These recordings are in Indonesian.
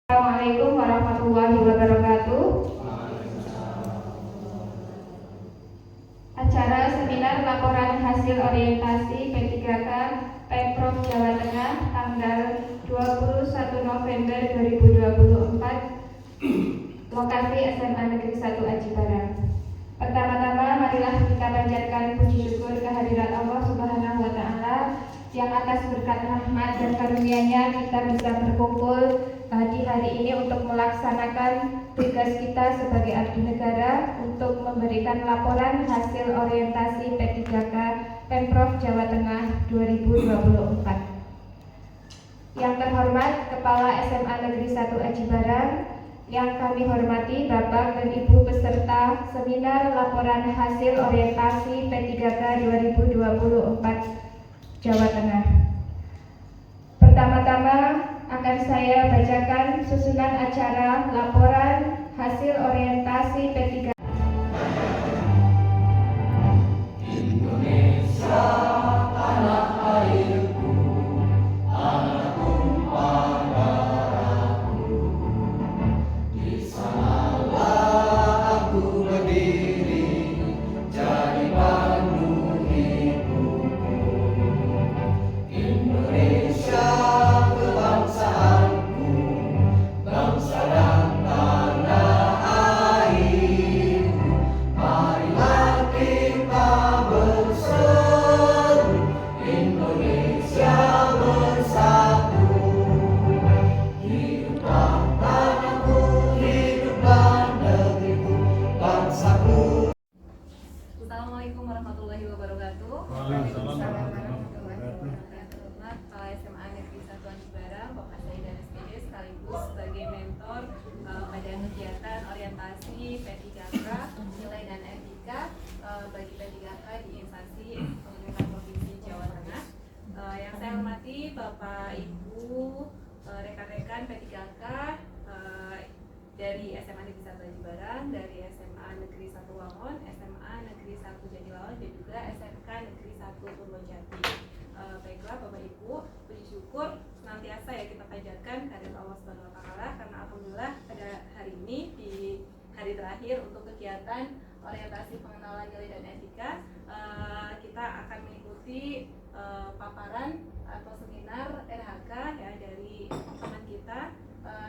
Assalamualaikum warahmatullahi wabarakatuh. Acara seminar laporan hasil orientasi P3K Pemprov Jawa Tengah tanggal 21 November 2024, lokasi SMA Negeri 1 Aji Barang. Pertama-tama marilah kita panjatkan puji syukur kehadirat Allah Subhanahu wa Ta'ala yang atas berkat rahmat dan karunia-Nya kita bisa berkumpul di hari ini untuk melaksanakan tugas kita sebagai abdi negara untuk memberikan laporan hasil orientasi P3K Pemprov Jawa Tengah 2024. Yang terhormat Kepala SMA Negeri 1 Aji Barang, yang kami hormati Bapak dan Ibu peserta seminar laporan hasil orientasi P3K 2024 Jawa Tengah. Pertama-tama akan saya bacakan susunan acara laporan hasil orientasi P3K. Indonesia, tanah airku, tanah tumpah darahku. Di sanalah aku berdiri, jadi pandu hidupku. Indonesia, kebangsaanku, bangsa dan tanah airku. Marilah kita berseru, Indonesia bersatu. Hiduplah tanahku, hiduplah negeriku, bangsaku. Assalamualaikum warahmatullahi wabarakatuh. Kepala SMA Negeri 1 Aji Barang, Bapak saya dan SPD sekaligus sebagai mentor pada kegiatan orientasi P3K nilai dan etika bagi P3K di instansi pemerintah Provinsi Jawa Tengah. Yang saya hormati Bapak Ibu rekan-rekan P3K dari SMA Negeri 1 Aji Barang, dari SMA Negeri 1 Wangon, SMA Negeri 1 Jatilawan, dan juga SMK Negeri 1 Purwojati. Baiklah Bapak Ibu, puji syukur senantiasa ya kita panjatkan kehadirat Allah Subhanahu wa Ta'ala, karena alhamdulillah pada hari ini di hari terakhir untuk kegiatan orientasi pengenalan nilai dan etika, kita akan mengikuti paparan atau seminar RHK ya dari teman kita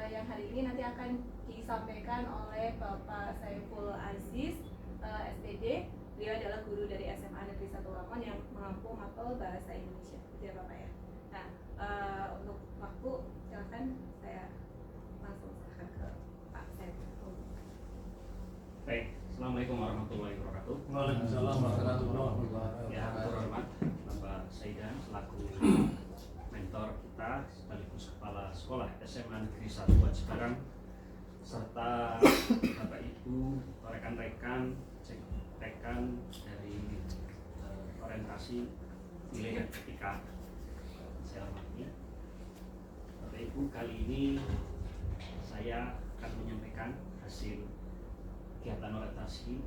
yang hari ini nanti akan disampaikan oleh Bapak Saiful Aziz SPD. Beliau adalah guru dari SMA Negeri 1 Wangon yang mengampu mapel bahasa Indonesia, gitu ya Bapak ya. Nah, untuk waktu silakan saya langsung serahkan ke Pak Saiful. Baik, Assalamualaikum warahmatullahi wabarakatuh. Waalaikumsalam warahmatullahi wabarakatuh. Ya, terhormat Bapak Saidan selaku mentor kita sekaligus kepala sekolah SMA Negeri 1 Aji Barang, serta Bapak Ibu, rekan-rekan dari orientasi nilai dan etika. Saya hormati Bapak Ibu, kali ini saya akan menyampaikan hasil kegiatan orientasi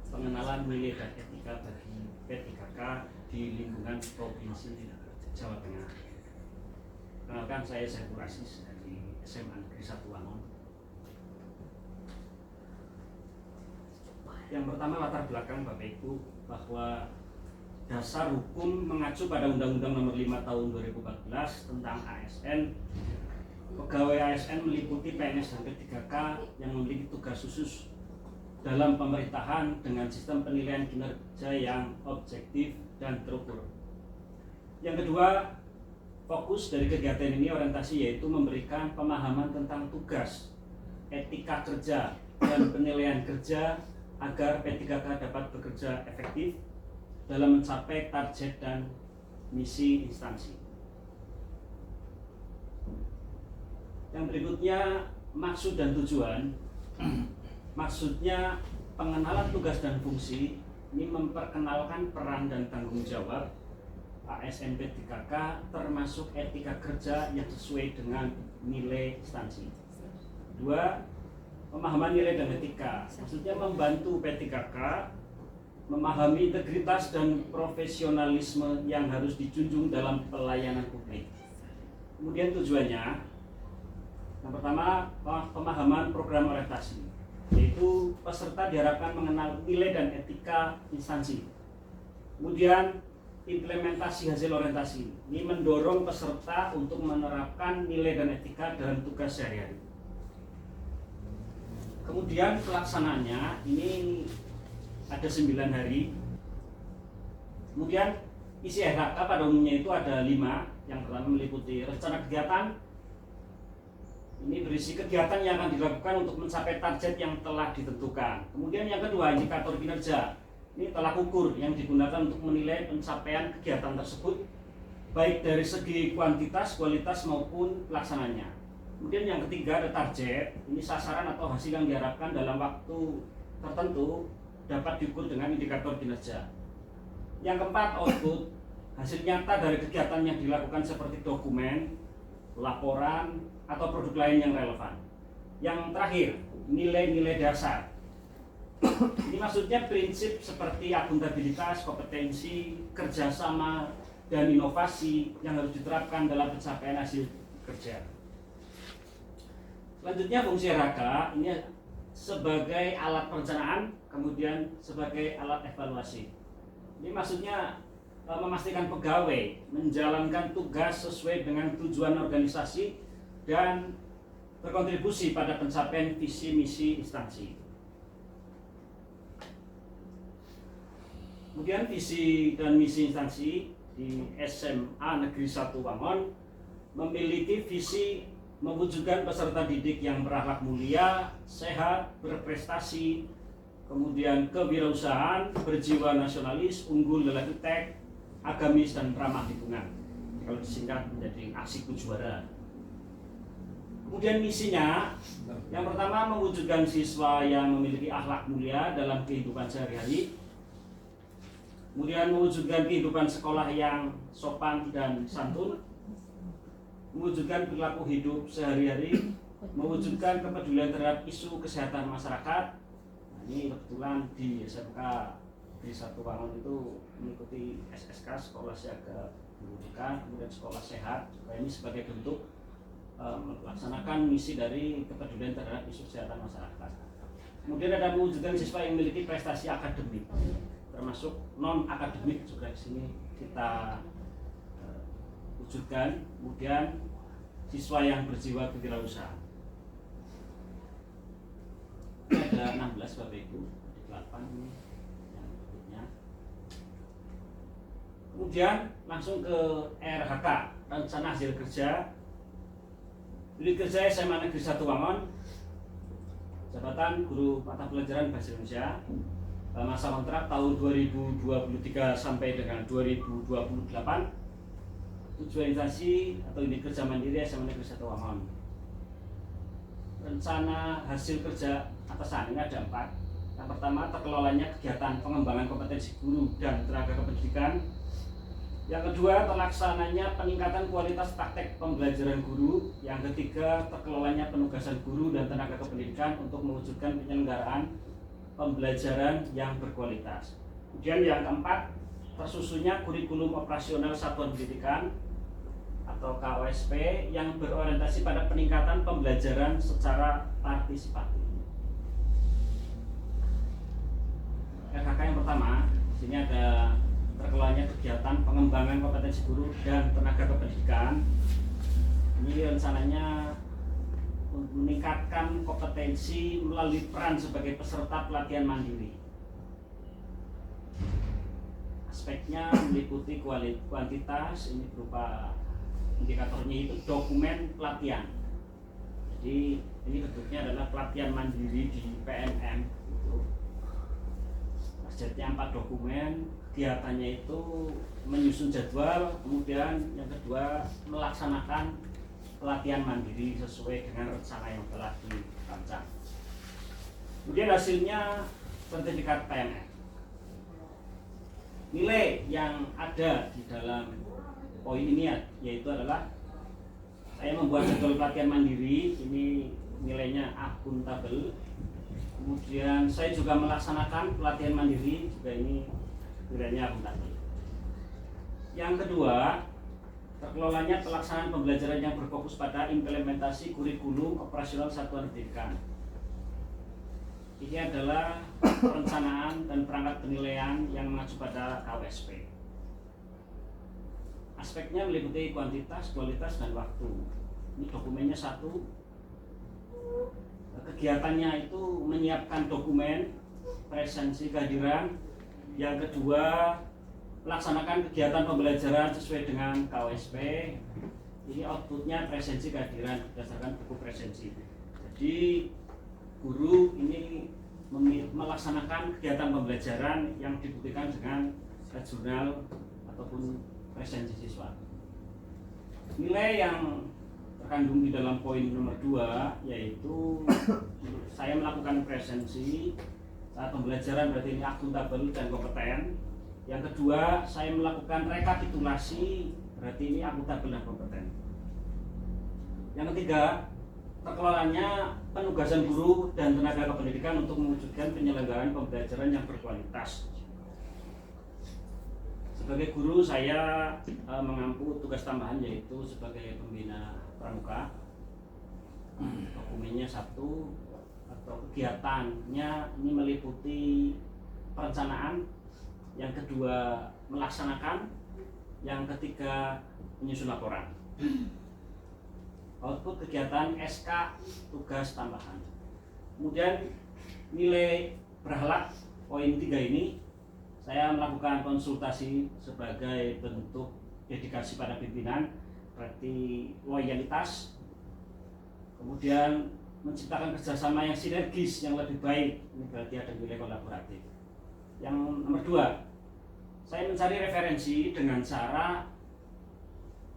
pengenalan nilai dan etika bagi P3K di lingkungan Provinsi Jawa Tengah. Kenalkan, saya Saiful Aziz dari SMA Negeri 1 Wangon. Yang pertama, latar belakang Bapak Ibu, bahwa dasar hukum mengacu pada Undang-Undang Nomor 5 Tahun 2014 tentang ASN. Pegawai ASN meliputi PNS dan P3K yang memiliki tugas khusus dalam pemerintahan dengan sistem penilaian kinerja yang objektif dan terukur. Yang kedua, fokus dari kegiatan ini orientasi yaitu memberikan pemahaman tentang tugas, etika kerja, dan penilaian kerja agar P3K dapat bekerja efektif dalam mencapai target dan misi instansi. Yang berikutnya, maksud dan tujuan. Maksudnya, pengenalan tugas dan fungsi ini memperkenalkan peran dan tanggung jawab ASN P3K termasuk etika kerja yang sesuai dengan nilai instansi. Dua, pemahaman nilai dan etika, maksudnya membantu P3K memahami integritas dan profesionalisme yang harus dijunjung dalam pelayanan publik. Kemudian tujuannya Yang pertama, pemahaman program orientasi, yaitu peserta diharapkan mengenal nilai dan etika instansi. Kemudian implementasi hasil orientasi ini mendorong peserta untuk menerapkan nilai dan etika dalam tugas sehari-hari. Kemudian pelaksanaannya ini ada 9 hari. Kemudian isi RHK pada umumnya itu ada 5. Yang pertama meliputi rencana kegiatan. Ini berisi kegiatan yang akan dilakukan untuk mencapai target yang telah ditentukan. Kemudian yang kedua, indikator kinerja. Ini tolak ukur yang digunakan untuk menilai pencapaian kegiatan tersebut, baik dari segi kuantitas, kualitas maupun pelaksananya. Kemudian yang ketiga ada target. Ini sasaran atau hasil yang diharapkan dalam waktu tertentu dapat diukur dengan indikator kinerja. Yang keempat, output. Hasil nyata dari kegiatan yang dilakukan seperti dokumen, laporan, atau produk lain yang relevan. Yang terakhir, nilai-nilai dasar. Ini maksudnya prinsip seperti akuntabilitas, kompetensi, kerjasama, dan inovasi yang harus diterapkan dalam pencapaian hasil kerja. Selanjutnya fungsi RHK ini sebagai alat perencanaan, kemudian sebagai alat evaluasi. Ini maksudnya memastikan pegawai menjalankan tugas sesuai dengan tujuan organisasi dan berkontribusi pada pencapaian visi misi instansi. Kemudian visi dan misi instansi di SMA Negeri 1 Wangon memiliki visi mewujudkan peserta didik yang berakhlak mulia, sehat, berprestasi, kemudian kewirausahaan, berjiwa nasionalis, unggul dalam iptek, agamis, dan ramah lingkungan. Kalau disingkat menjadi Aksiku Juara. Kemudian misinya, yang pertama mewujudkan siswa yang memiliki akhlak mulia dalam kehidupan sehari-hari. Kemudian mewujudkan kehidupan sekolah yang sopan dan santun. Mewujudkan perilaku hidup sehari-hari, mewujudkan kepedulian terhadap isu kesehatan masyarakat. Nah, ini kebetulan di SMK di 1 Wangon itu mengikuti SSK, Sekolah Siaga Pendidikan, kemudian Sekolah Sehat. Juga ini sebagai bentuk melaksanakan misi dari kepedulian terhadap isu kesehatan masyarakat. Kemudian ada mewujudkan siswa yang memiliki prestasi akademik, termasuk non akademik juga di sini kita wujudkan. Kemudian siswa yang berjiwa kewirausahaan. Ini ada 16 Bapak Ibu, ada 8 ini yang berikutnya. Kemudian langsung ke RHK, rencana hasil kerja. Unit kerja SMA Negeri 1 Wangon, jabatan guru mata pelajaran Bahasa Indonesia, masa kontrak tahun 2023 sampai dengan 2028. Tujuan instansi atau unit kerja mandiri SMA Negeri 1 Wangon. Rencana hasil kerja atasan ini ada 4. Yang pertama, terkelolanya kegiatan pengembangan kompetensi guru dan tenaga kependidikan. Yang kedua, terlaksananya peningkatan kualitas praktek pembelajaran guru. Yang ketiga, terkelolanya penugasan guru dan tenaga kependidikan untuk mewujudkan penyelenggaraan pembelajaran yang berkualitas. Kemudian yang keempat, tersusunnya kurikulum operasional satuan pendidikan atau KOSP yang berorientasi pada peningkatan pembelajaran secara partisipatif. RHK yang pertama, di sini ada terkelolanya kegiatan pengembangan kompetensi guru dan tenaga kependidikan. Ini rencananya meningkatkan kompetensi melalui peran sebagai peserta pelatihan mandiri. Aspeknya meliputi kuantitas, ini berupa indikatornya itu dokumen pelatihan. Jadi ini bentuknya adalah pelatihan mandiri di PNM. Budgetnya 4 dokumen, kegiatannya itu menyusun jadwal, kemudian yang kedua melaksanakan pelatihan mandiri sesuai dengan rencana yang telah dirancang. Kemudian hasilnya sertifikat PNM. Nilai yang ada di dalam poin ini yaitu adalah saya membuat jadwal pelatihan mandiri, ini nilainya akuntabel. Kemudian saya juga melaksanakan pelatihan mandiri, juga ini nilainya akuntabel. Yang kedua, terkelolanya pelaksanaan pembelajaran yang berfokus pada implementasi kurikulum operasional satuan pendidikan. Ini adalah perencanaan dan perangkat penilaian yang mengacu pada KWSP. Aspeknya meliputi kuantitas, kualitas, dan waktu. Ini dokumennya satu. Kegiatannya itu menyiapkan dokumen, presensi kehadiran. Yang kedua, melaksanakan kegiatan pembelajaran sesuai dengan KWSP. Ini outputnya presensi kehadiran berdasarkan buku presensi. Jadi guru ini melaksanakan kegiatan pembelajaran yang dibuktikan dengan jurnal ataupun presensi siswa. Nilai yang terkandung di dalam poin nomor 2 yaitu saya melakukan presensi saat pembelajaran, berarti ini akuntabel dan kompeten. Yang kedua, saya melakukan rekapitulasi, berarti ini akuntabel dan kompeten. Yang ketiga, terkelolanya penugasan guru dan tenaga kependidikan untuk mewujudkan penyelenggaraan pembelajaran yang berkualitas. Sebagai guru, saya mengampu tugas tambahan yaitu sebagai pembina pramuka. Dokumennya satu, atau kegiatannya ini meliputi perencanaan, yang kedua melaksanakan, yang ketiga menyusun laporan. Output kegiatan SK tugas tambahan. Kemudian nilai berakhlak poin 3 ini saya melakukan konsultasi sebagai bentuk dedikasi pada pimpinan, berarti loyalitas. Kemudian menciptakan kerjasama yang sinergis yang lebih baik, ini berarti ada nilai kolaboratif. Yang nomor 2, saya mencari referensi dengan cara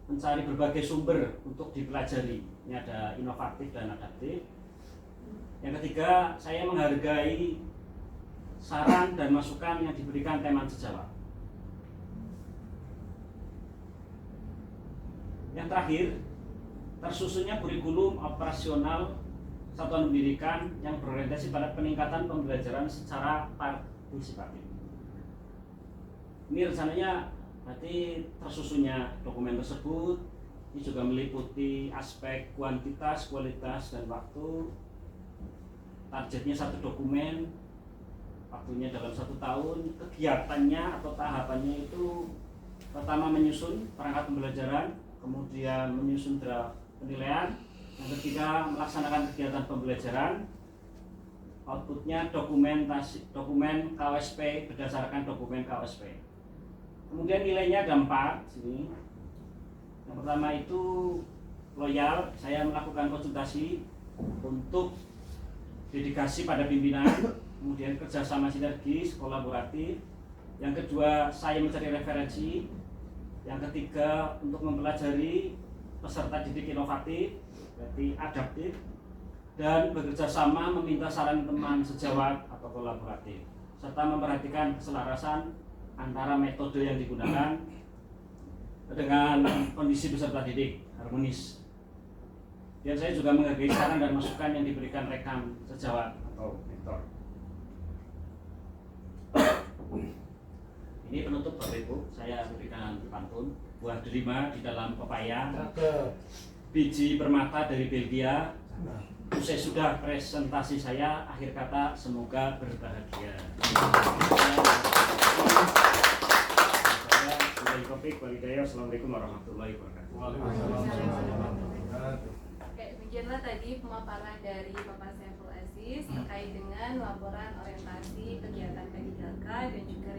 mencari berbagai sumber untuk dipelajari. Ini ada inovatif dan adaptif. Yang ketiga, saya menghargai saran dan masukan yang diberikan teman sejawat. Yang terakhir, tersusunnya kurikulum operasional satuan pendidikan yang berorientasi pada peningkatan pembelajaran secara partisipatif. Ini rencananya berarti tersusunnya dokumen tersebut ini juga meliputi aspek kuantitas, kualitas, dan waktu. Targetnya 1 dokumen, waktunya dalam 1 tahun. Kegiatannya atau tahapannya itu pertama menyusun perangkat pembelajaran, kemudian menyusun draft penilaian, yang ketiga melaksanakan kegiatan pembelajaran. Outputnya dokumen KWSP berdasarkan dokumen KWSP. Kemudian nilainya ada 4 sini. Yang pertama itu loyal, saya melakukan konsultasi untuk dedikasi pada pimpinan, kemudian kerjasama sinergis, kolaboratif. Yang kedua, saya mencari referensi. Yang ketiga, untuk mempelajari peserta didik inovatif, berarti adaptif, dan bekerja sama meminta saran teman sejawat atau kolaboratif, serta memperhatikan keselarasan antara metode yang digunakan dengan kondisi peserta didik harmonis. Dan saya juga menghargai saran dan masukan yang diberikan rekan sejawat atau mentor. Ini penutup Bapak Ibu, saya berikan pantun. Buah delima di dalam pepaya, biji permata dari Belgia. Usai sudah presentasi saya, akhir kata semoga berbahagia. Assalamualaikum warahmatullahi wabarakatuh. Oke, demikianlah tadi pemaparan dari Bapak Saiful Aziz terkait dengan laporan orientasi kegiatan P3K dan juga